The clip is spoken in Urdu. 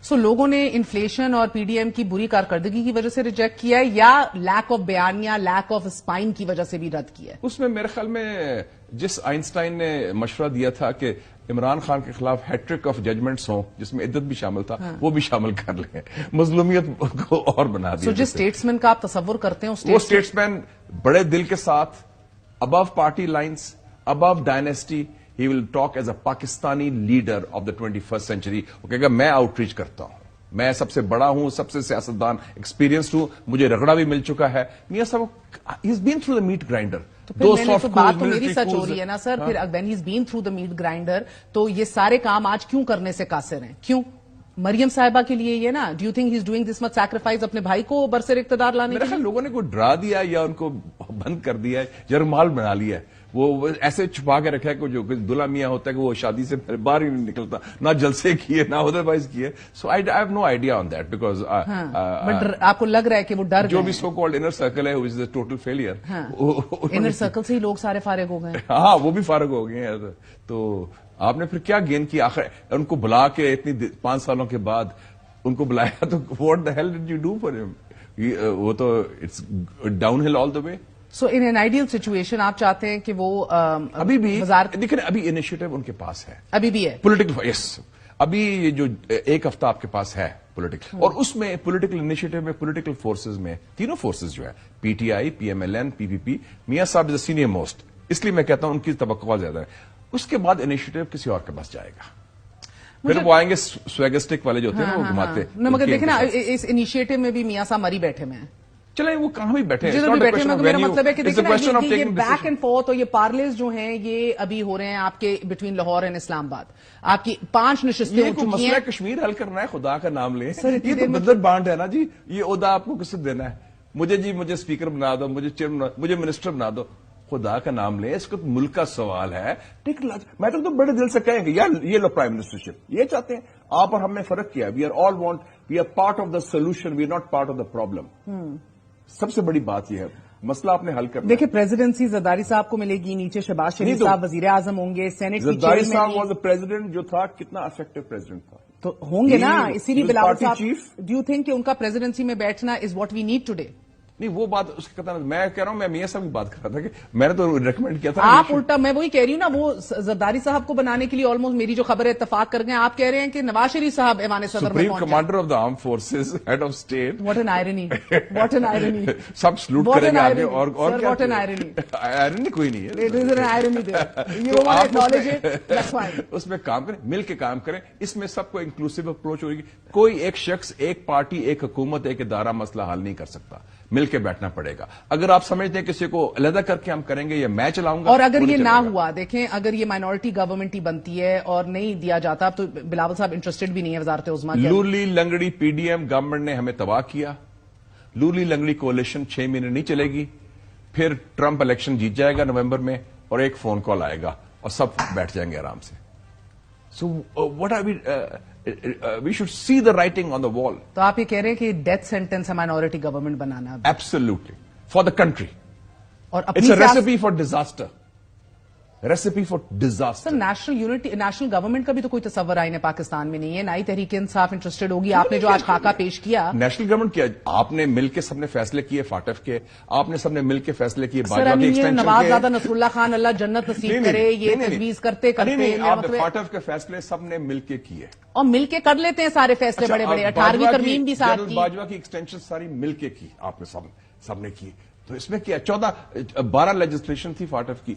سو لوگوں نے انفلیشن اور پی ڈی ایم کی بری کارکردگی کی وجہ سے ریجیکٹ کیا ہے یا لیک آف بیانیہ لیک آف اسپائن کی وجہ سے بھی رد کیا ہے؟ اس میں میرے خیال میں جس آئنسٹائن نے مشورہ دیا تھا کہ عمران خان کے خلاف ہیٹرک آف ججمنٹس ہوں جس میں عدت بھی شامل تھا وہ بھی شامل کر لیں، مظلومیت کو اور بنا دیا. سو جس اسٹیٹسمین کا آپ تصور کرتے ہیں وہ اسٹیٹسمین بڑے دل کے ساتھ above party lines above dynasty ہی will talk as a Pakistani leader of the 21st century. وہ کہے گا میں آؤٹ ریچ کرتا ہوں، میں سب سے بڑا ہوں، سب سے سیاستدان ایکسپیرینسڈ ہوں، مجھے رگڑا بھی مل چکا ہے. میاں صاحب he is been through the meat grinder. تو بات تو میری سچ ہو رہی ہے نا سر. پھر when he is been through the meat grinder تو یہ سارے کام آج کیوں کرنے سے قاصر ہیں؟ کیوں مریم صاحبہ کے لیے یہ نا do you think he is doing this much sacrifice اپنے بھائی کو برسر اقتدار لانے کے لیے؟ لوگوں نے کوئی ڈرا دیا یا ان کو بند کر دیا ہے، جرمال بنا لیا ہے. وہ ایسے چھپا کے رکھا ہے کہ جو دلہا میاں ہوتا ہے کہ وہ شادی سے باہر ہی نہیں نکلتا، نہ جلسے کیے نہ ادر وائز کیے. So I have no idea on that because آپ کو لگ رہا ہے کہ وہ ڈر جو بھی سو کالڈ انر سرکل ہے which is a total failure, inner circle سے ہی لوگ سارے فارغ ہو گئے. ہاں وہ بھی فارغ ہو گئے ہیں. تو آپ نے پھر کیا گین کیا؟ آخر ان کو بلا کے اتنی 5 سالوں کے بعد ان کو بلایا تو what the hell did you do for ہم؟ وہ تو اٹس ڈاؤن ہل آل دا وے. سو ان این آئیڈیل سچویشن آپ چاہتے ہیں کہ وہ ابھی بھی دیکھیں ابھی انیشیٹو ان کے پاس ہے، ابھی بھی ہے پولیٹیکل. یس ابھی جو ایک ہفتہ آپ کے پاس ہے پولیٹیکل، اور اس میں پولیٹیکل انیشیٹو میں پولیٹیکل فورسز میں تینوں فورسز جو ہے P T I, P M L N, P P P, میاں صاحب از سینئر موسٹ، اس لیے میں کہتا ہوں ان کی توقع زیادہ ہے. اس کے بعد انیشیٹو کسی اور کے پاس جائے گا، پھر وہ آئیں گے سویگسٹک والے جو ہوتے ہیں نا وہ گھماتے. مگر دیکھیں نا اس انیشیٹو میں بھی میاں صاحب مری بیٹھے میں ہیں. چلیں وہ کہاں بھی بیٹھے ہیں، میرا مطلب ہے کہ یہ بیک اینڈ فورتھ اور یہ پارلیز جو ہیں یہ ابھی ہو رہے ہیں آپ کے بٹوین لاہور اینڈ اسلام آباد. آپ کی 5 نشستیں ہو چکی ہیں. مسئلہ کشمیر حل کرنا ہے، خدا کا نام لیں. یہ تو بدر بانڈ ہے نا جی. یہ عہدہ آپ کو کس سے دینا ہے؟ مجھے اسپیکر بنا دو، مجھے چیئرمین، مجھے منسٹر بنا دو. خدا کا نام لیں، اس کو ملک کا سوال ہے. میں تو بڑے دل سے کہیں گے یار یہ لو پرائم منسٹرشپ یہ چاہتے ہیں. آپ اور ہم نے فرق کیا، we are all want, we are part of the solution, we are not part of the problem. سب سے بڑی بات یہ ہے مسئلہ آپ نے حل کرنا. دیکھیں پریزیڈنسی زرداری صاحب کو ملے گی، نیچے شہباز شریف صاحب وزیر اعظم ہوں گے، سینٹ کی زرداری صاحب واز اے پریزیڈنٹ جو تھا کتنا افیکٹو پریزیڈنٹ تھا. تو ہوں گے نا، اسی لیے بلاول صاحب ڈو یو تھنک کہ ان کا پریزیڈنسی میں بیٹھنا is what we need today? نہیں وہ بات اس کے قطع میں کہہ رہا ہوں، میں میاں صاحب کی بات کر رہا تھا کہ میں نے تو ریکمینڈ کیا تھا. آپ الٹا، میں وہی کہہ رہی ہوں نا، وہ زرداری صاحب کو بنانے کے لیے آلموسٹ میری جو خبر ہے اتفاق کر گئے. آپ کہہ رہے ہیں کہ نواز شریف صاحب ایوان صدر میں supreme commander of the arm forces, head of state. What an irony, what an irony. سب سلوٹ کریں گے آگے. اور کیا واٹ این آئرنی. آئرنی کوئی نہیں ہے، it is an irony there. You want to acknowledge it, that's fine. اس میں کام کریں، مل کے کام کریں. اس میں سب کو انکلوسیو اپروچ ہوگی. کوئی ایک شخص، ایک پارٹی، ایک حکومت، ایک ادارہ مسئلہ حل نہیں کر سکتا. مل کے بیٹھنا پڑے گا. اگر آپ سمجھتے ہیں کسی کو علیحدہ کر کے ہم کریں گے یا میں چلاؤں گا، اور اگر یہ نہ ہوا، دیکھیں اگر یہ مائنورٹی گورنمنٹ ہی بنتی ہے اور نہیں دیا جاتا تو بلاول صاحب انٹرسٹڈ بھی نہیں ہے وزارت عظمیٰ کے. لولی لنگڑی پی ڈی ایم گورنمنٹ نے ہمیں تباہ کیا. لولی لنگڑی کولیشن 6 مہینے نہیں چلے گی. پھر ٹرمپ الیکشن جیت جائے گا نومبر میں اور ایک فون کال آئے گا اور سب بیٹھ جائیں گے آرام سے. So what are we should see the writing on the wall. تو آپ یہ کہہ رہے ہیں کہ ڈیتھ سینٹینس ہے مائنورٹی گورنمنٹ بنانا؟ Absolutely for the country. اور it's a recipe for disaster. Recipe for disaster. Sir national unity, national government کا بھی تو کوئی تصور آئین پاکستان میں نہیں ہے. نئی تحریک انصاف انٹرسٹڈ ہوگی. آپ نے جو آج خاکہ پیش کیا، نیشنل گورنمنٹ کیا آپ نے مل کے سب نے فیصلے کیے، فاٹف کے آپ نے سب نے مل کے فیصلے کیے. نواز زادہ نصر اللہ خان اللہ جنت نصیب کرے یہ تجویز کرتے فاٹف کے فیصلے سب نے مل کے کیے اور مل کے کر لیتے ہیں سارے فیصلے بڑے بڑے. 18ویں ترمیم بھی ساتھ کی. باجوہ کی ایکسٹینشن ساری مل کے کی آپ نے سب نے کی. تو اس میں کیا 12 لیجسلیشن تھی فاٹف کی.